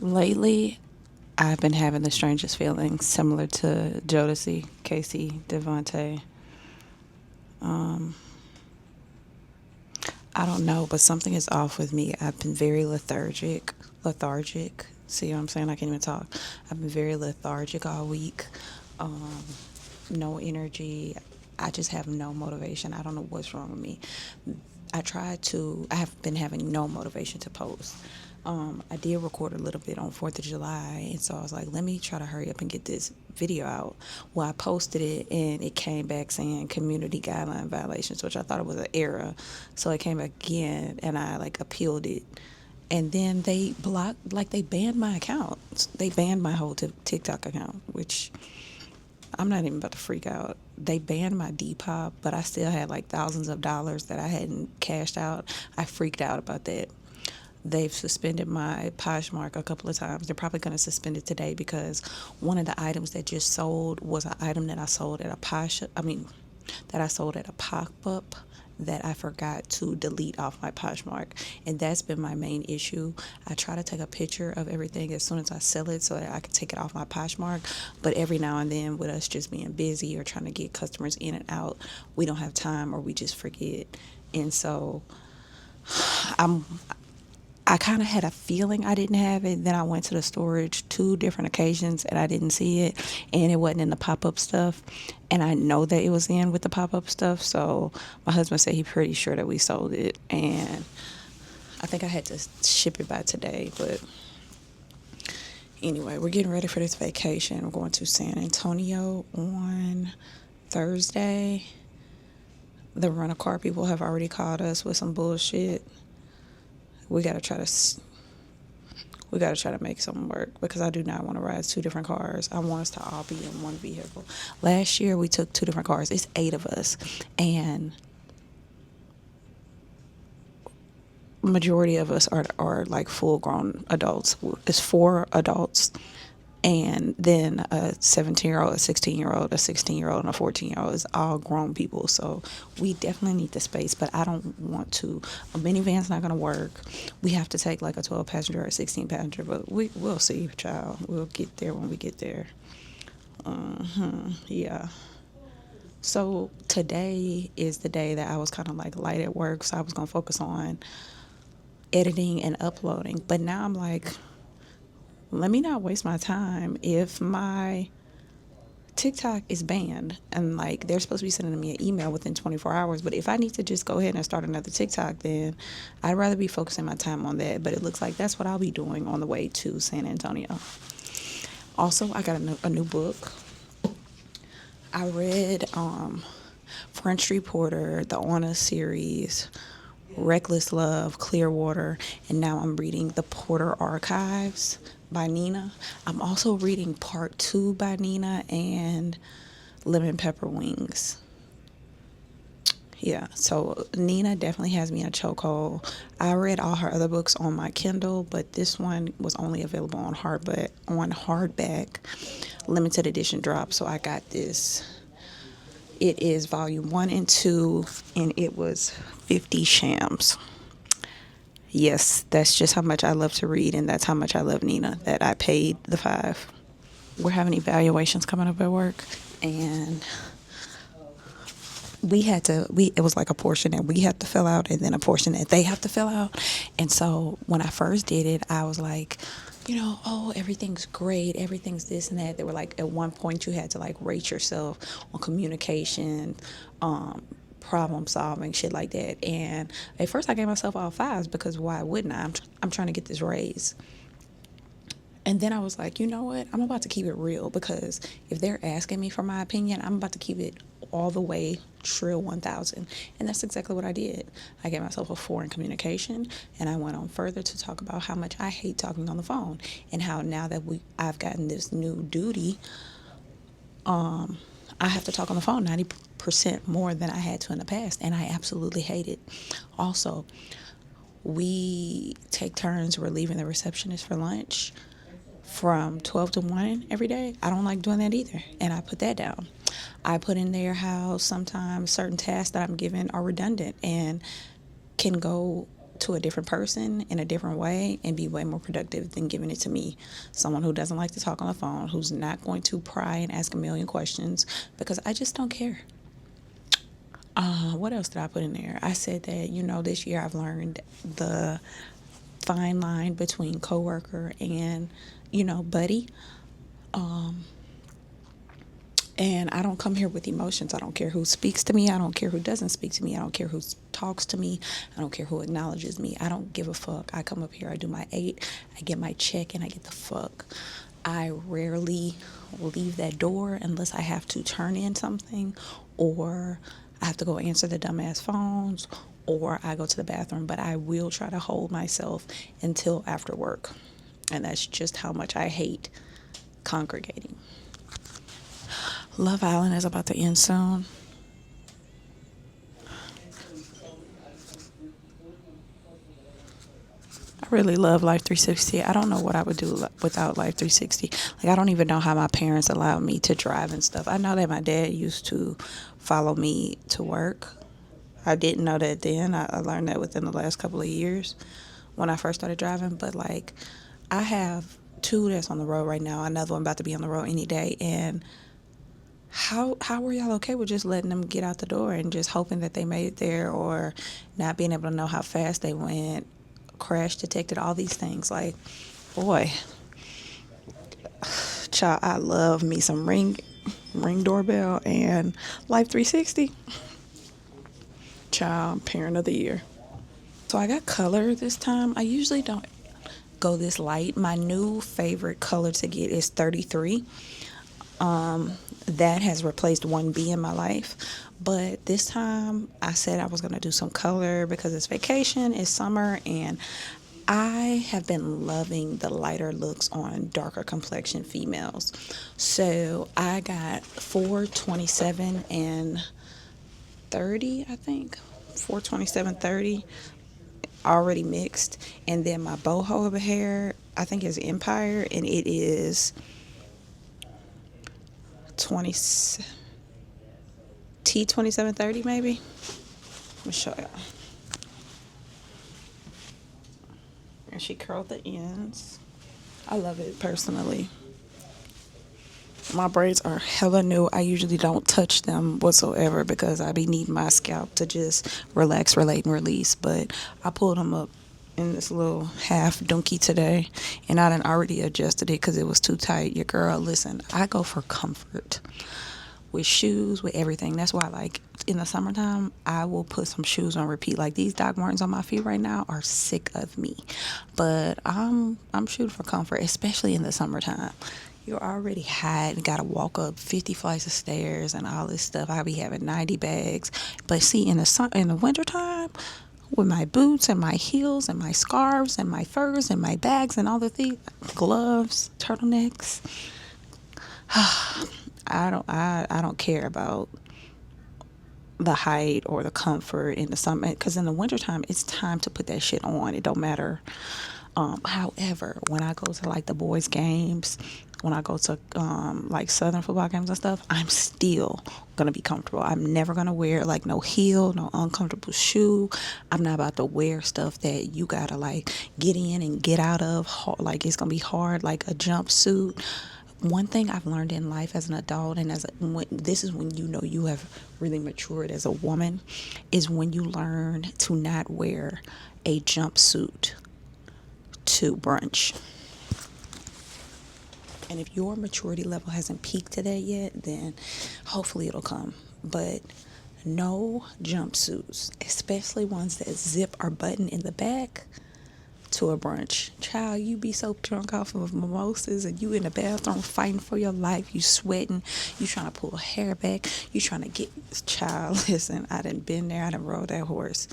Lately, I've been having the strangest feelings, similar to Jodeci, Casey, Devontae. Um, I don't know, but something is off with me. I've been very lethargic. Lethargic. See what I'm saying? I can't even talk. I've been very lethargic all week. Um, no energy. I just have no motivation. I don't know what's wrong with me. I have been having no motivation to post. I did record a little bit on 4th of July, and so I was like, let me try to hurry up and get this video out. Well, I posted it, and it came back saying community guideline violations, which I thought it was an error. So it came back again, and I like appealed it. And then they blocked, like they banned my account. They banned my whole TikTok account, which I'm not even about to freak out. They banned my Depop, but I still had like thousands of dollars that I hadn't cashed out. I freaked out about that. They've suspended my Poshmark a couple of times. They're probably going to suspend it today because one of the items that just sold was an item that I sold at a that I sold at a pop-up that I forgot to delete off my Poshmark. And that's been my main issue. I try to take a picture of everything as soon as I sell it so that I can take it off my Poshmark. But every now and then, with us just being busy or trying to get customers in and out, we don't have time or we just forget. And so I'm I kind of had a feeling I didn't have it. Then I went to the storage 2 different occasions and I didn't see it. And it wasn't in the pop up stuff. And I know that it was in with the pop up stuff. So my husband said he's pretty sure that we sold it. And I think I had to ship it by today. But anyway, we're getting ready for this vacation. We're going to San Antonio on Thursday. The rental car people have already called us with some bullshit. We gotta try to make something work because I do not want to ride 2 different cars. I want us to all be in one vehicle. Last year we took 2 different cars. It's 8 of us, and majority of us are like full grown adults. It's 4 adults, and then a 17-year-old, a 16-year-old, a 16-year-old, and a 14-year-old is all grown people. So we definitely need the space, but I don't want to. A minivan's not going to work. We have to take like a 12-passenger or a 16-passenger, but we'll see, child. We'll get there when we get there. Yeah. So today is the day that I was kind of like light at work, so I was going to focus on editing and uploading. But now I'm like, let me not waste my time if my TikTok is banned and like they're supposed to be sending me an email within 24 hours. But if I need to just go ahead and start another TikTok, then I'd rather be focusing my time on that. But it looks like that's what I'll be doing on the way to San Antonio. Also, I got a new book. I read French Street Porter, the Honor series, Reckless Love, Clearwater, and now I'm reading The Porter Archives by Nina. I'm also reading part 2 by Nina and Lemon Pepper Wings. Yeah, so Nina definitely has me in a chokehold. I read all her other books on my Kindle, but this one was only available on hardback, limited edition drop. So I got this. It is volume 1 and 2, and it was 50 shams. Yes, that's just how much I love to read, and that's how much I love Nina, that I paid the 5. We're having evaluations coming up at work, and it was like a portion that we have to fill out and then a portion that they have to fill out. And so when I first did it, I was like, oh, everything's great, everything's this and that. They were like, at one point you had to like rate yourself on communication, problem solving, shit like that. And at first I gave myself all 5s because why wouldn't I? I'm trying to get this raise. And then I was like, you know what? I'm about to keep it real because if they're asking me for my opinion, I'm about to keep it all the way trill 1,000. And that's exactly what I did. I gave myself a 4 in communication, and I went on further to talk about how much I hate talking on the phone and how now that I've gotten this new duty, I have to talk on the phone 90% more than I had to in the past, and I absolutely hate it. Also, we take turns relieving the receptionist for lunch from 12 to 1 every day. I don't like doing that either, and I put that down. I put in there how sometimes certain tasks that I'm given are redundant and can go to a different person in a different way and be way more productive than giving it to me, someone who doesn't like to talk on the phone, who's not going to pry and ask a million questions because I just don't care. What else did I put in there? I said that, this year I've learned the fine line between coworker and, buddy. And I don't come here with emotions. I don't care who speaks to me. I don't care who doesn't speak to me. I don't care who talks to me. I don't care who acknowledges me. I don't give a fuck. I come up here, I do my 8, I get my check, and I get the fuck. I rarely leave that door unless I have to turn in something, or I have to go answer the dumbass phones, or I go to the bathroom. But I will try to hold myself until after work. And that's just how much I hate congregating. Love Island is about to end soon. I really love Life 360. I don't know what I would do without Life 360. Like, I don't even know how my parents allowed me to drive and stuff. I know that my dad used to follow me to work. I didn't know that then. I learned that within the last couple of years when I first started driving. But, like, I have 2 that's on the road right now. Another one about to be on the road any day. And how were y'all okay with just letting them get out the door and just hoping that they made it there, or not being able to know how fast they went, crash detected, all these things? Like, boy, child, I love me some ring doorbell and Life 360. Child, parent of the year. So I got color this time. I usually don't go this light. My new favorite color to get is 33. That has replaced 1B in my life. But this time I said I was going to do some color because it's vacation, it's summer, and I have been loving the lighter looks on darker complexion females. So I got 427 and 30, I think. 427.30 already mixed. And then my boho of a hair, I think, is Empire, and it is 20 T2730 maybe. Let me show you. And she curled the ends. I love it personally. My braids are hella new. I usually don't touch them whatsoever because I be needing my scalp to just relax, relate, and release. But I pulled them up in this little half donkey today, and I done already adjusted it because it was too tight. Your girl, listen, I go for comfort with shoes, with everything. That's why, like, in the summertime, I will put some shoes on repeat. Like, these Doc Martens on my feet right now are sick of me. But I'm shooting for comfort, especially in the summertime. You're already hot and gotta walk up 50 flights of stairs and all this stuff. I be having 90 bags. But see, in the wintertime, with my boots and my heels and my scarves and my furs and my bags and all the things, gloves, turtlenecks, I don't care about the height or the comfort in the summer, because in the wintertime it's time to put that shit on. It don't matter. However, when I go to, like, the boys games, when I go to like Southern football games and stuff, I'm still gonna be comfortable. I'm never gonna wear, like, no heel, no uncomfortable shoe. I'm not about to wear stuff that you gotta, like, get in and get out of. Like, it's gonna be hard, like a jumpsuit. One thing I've learned in life as an adult, and this is when you know you have really matured as a woman, is when you learn to not wear a jumpsuit to brunch. And if your maturity level hasn't peaked to that yet, then hopefully it'll come. But no jumpsuits, especially ones that zip or button in the back, to a brunch. Child, you be so drunk off of mimosas and you in the bathroom fighting for your life. You sweating. You trying to pull hair back. You trying to get... Child, listen, I done been there. I done rode that horse.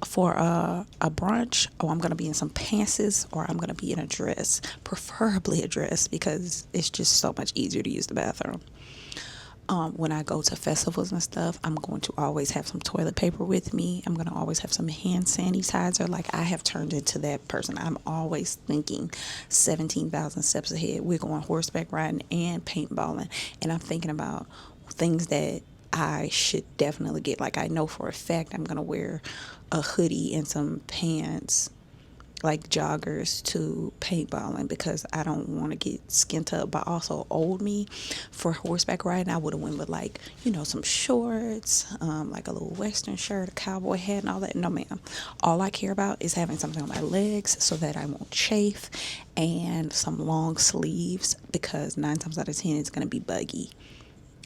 For a brunch, I'm going to be in some pantses, or I'm going to be in a dress. Preferably a dress, because it's just so much easier to use the bathroom. When I go to festivals and stuff, I'm going to always have some toilet paper with me. I'm going to always have some hand sanitizer. Like, I have turned into that person. I'm always thinking 17,000 steps ahead. We're going horseback riding and paintballing. And I'm thinking about things that I should definitely get. Like, I know for a fact I'm gonna wear a hoodie and some pants, like joggers, to paintballing, because I don't want to get skint up. But also, old me, for horseback riding, I would have went with, like, some shorts, like a little western shirt, a cowboy hat, and all that. No, ma'am. All I care about is having something on my legs so that I won't chafe, and some long sleeves, because 9 times out of 10 it's gonna be buggy.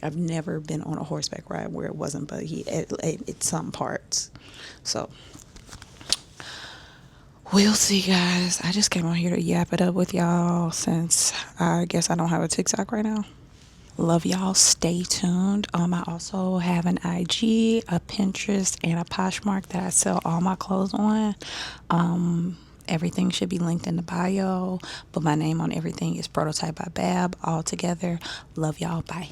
I've never been on a horseback ride where it wasn't buggy at some parts. So we'll see, guys. I just came on here to yap it up with y'all, since I guess I don't have a TikTok right now. Love y'all. Stay tuned. I also have an IG, a Pinterest, and a Poshmark that I sell all my clothes on. Everything should be linked in the bio, but my name on everything is Prototype by Bab, all together. Love y'all. Bye.